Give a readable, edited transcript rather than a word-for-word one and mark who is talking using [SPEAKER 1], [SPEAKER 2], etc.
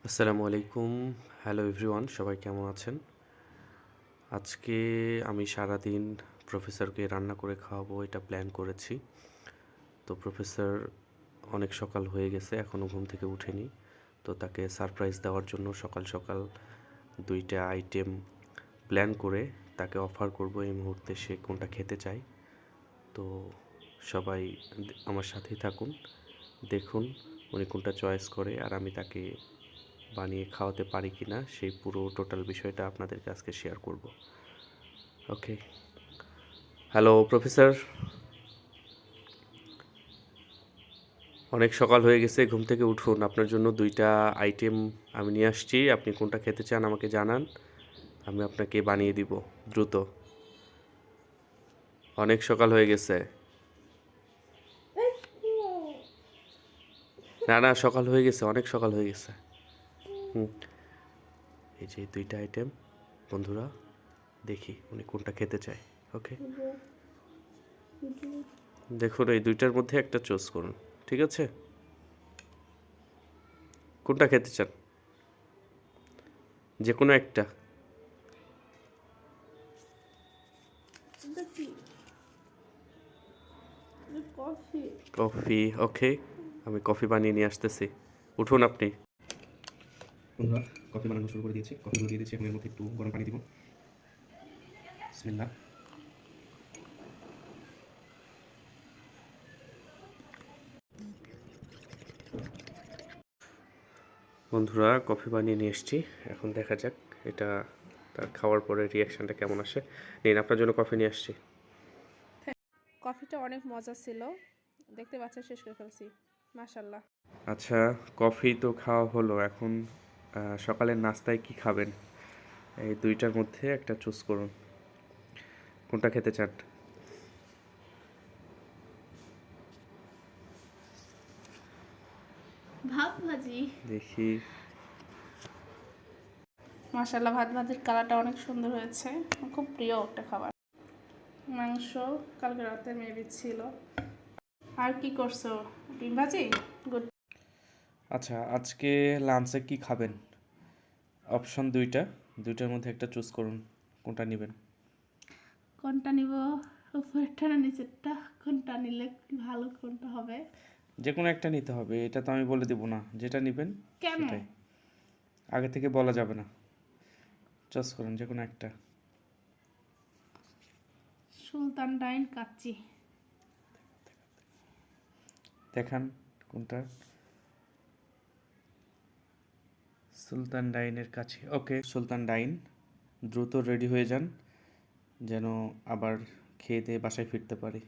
[SPEAKER 1] আসসালামু আলাইকুম। Hello everyone, সবাই কেমন আছেন? আজকে আমি সারাদিন প্রফেসরকে রান্না করে খাওয়াবো এটা প্ল্যান করেছি। তো প্রফেসর অনেক সকাল হয়ে গেছে, এখনও ঘুম থেকে উঠেনি। তো তাকে সারপ্রাইজ দেওয়ার জন্য সকাল সকাল 2টা আইটেম প্ল্যান করে তাকে অফার করব এই মুহূর্তে সে কোনটা খেতে চায়। তো সবাই আমার সাথেই থাকুন, দেখুন উনি কোনটা চয়েস করে আর আমি তাকে বানিয়ে খাওয়াতে পারি কি না সেই পুরো টোটাল বিষয়টা আপনাদেরকে আজকে শেয়ার করব। ওকে, হ্যালো প্রফেসর, অনেক সকাল হয়ে গেছে, ঘুম থেকে উঠুন। আপনার জন্য 2টা আইটেম আমি নিয়ে আসছি, আপনি কোনটা খেতে চান আমাকে জানান, আমি আপনাকে বানিয়ে দিব দ্রুত। অনেক সকাল হয়ে গেছে। না না, সকাল হয়ে গেছে, অনেক সকাল হয়ে গেছে। হুম, এই যে 2টা আইটেম, বন্ধুরা দেখি উনি কোনটা খেতে চায়। ওকে, দেখুন এই 2টার মধ্যে একটা চুজ করুন, ঠিক আছে? কোনটা খেতে চান? যে কোনো একটা। কফি, ওকে, আমি কফি বানিয়ে নিয়ে আসতেছি, উঠুন আপনি। বন্ধুরা, কফি বানানো শুরু করে দিয়েছি, কফিগুলো দিয়ে দিচ্ছি। এখন এর মধ্যে একটু গরম পানি দিব। বিসমিল্লাহ। বন্ধুরা, কফি বানিয়ে নিয়ে এসেছি, এখন দেখা যাক এটা তার খাওয়ার পরে রিয়াকশানটা কেমন আসে। নিন, আপনার জন্য কফি নিয়ে আসছি।
[SPEAKER 2] কফিটা অনেক মজা ছিল, দেখতে পাচ্ছেন শেষ করে ফেলছি। মাশাল্লাহ।
[SPEAKER 1] আচ্ছা, কফি তো খাওয়া হলো, এখন সকালের নাস্তায় কি খাবেন? এই 2টার মধ্যে একটা চুজ করুন, কোনটা খেতে চান?
[SPEAKER 2] ভাত ভাজি।
[SPEAKER 1] দেখি।
[SPEAKER 2] মাশাল্লাহ, ভাত ভাজির কালারটা অনেক সুন্দর হয়েছে, আমার খুব প্রিয় একটা খাবার। মাংস কালকে রাতে মেবি ছিল। আর কি করছো? ডিম ভাজি। গুড।
[SPEAKER 1] আচ্ছা, আজকে লাঞ্চে কি খাবেন? অপশন 2টার মধ্যে একটা চুজ করুন, কোনটা নেবেন?
[SPEAKER 2] কোনটা নিব? উপরেরটা না নিচেরটা? কোনটা নিলে ভালো, কোনটা হবে?
[SPEAKER 1] যে কোনো একটা নিতে হবে, এটা তো আমি বলে দেবো না, যেটা নেবেন
[SPEAKER 2] কেন?
[SPEAKER 1] সেটাই। আগে থেকে বলা যাবে না, চয়েস করুন যে কোনো একটা।
[SPEAKER 2] সুলতান ডাইন কাচ্চি।
[SPEAKER 1] দেখান কোনটা। সুলতান ডাইনের কাছে, ওকে সুলতান ডাইন। দ্রুত রেডি হয়ে যান যেন আবার খেয়ে দিয়ে বাসায় ফিরতে পারি।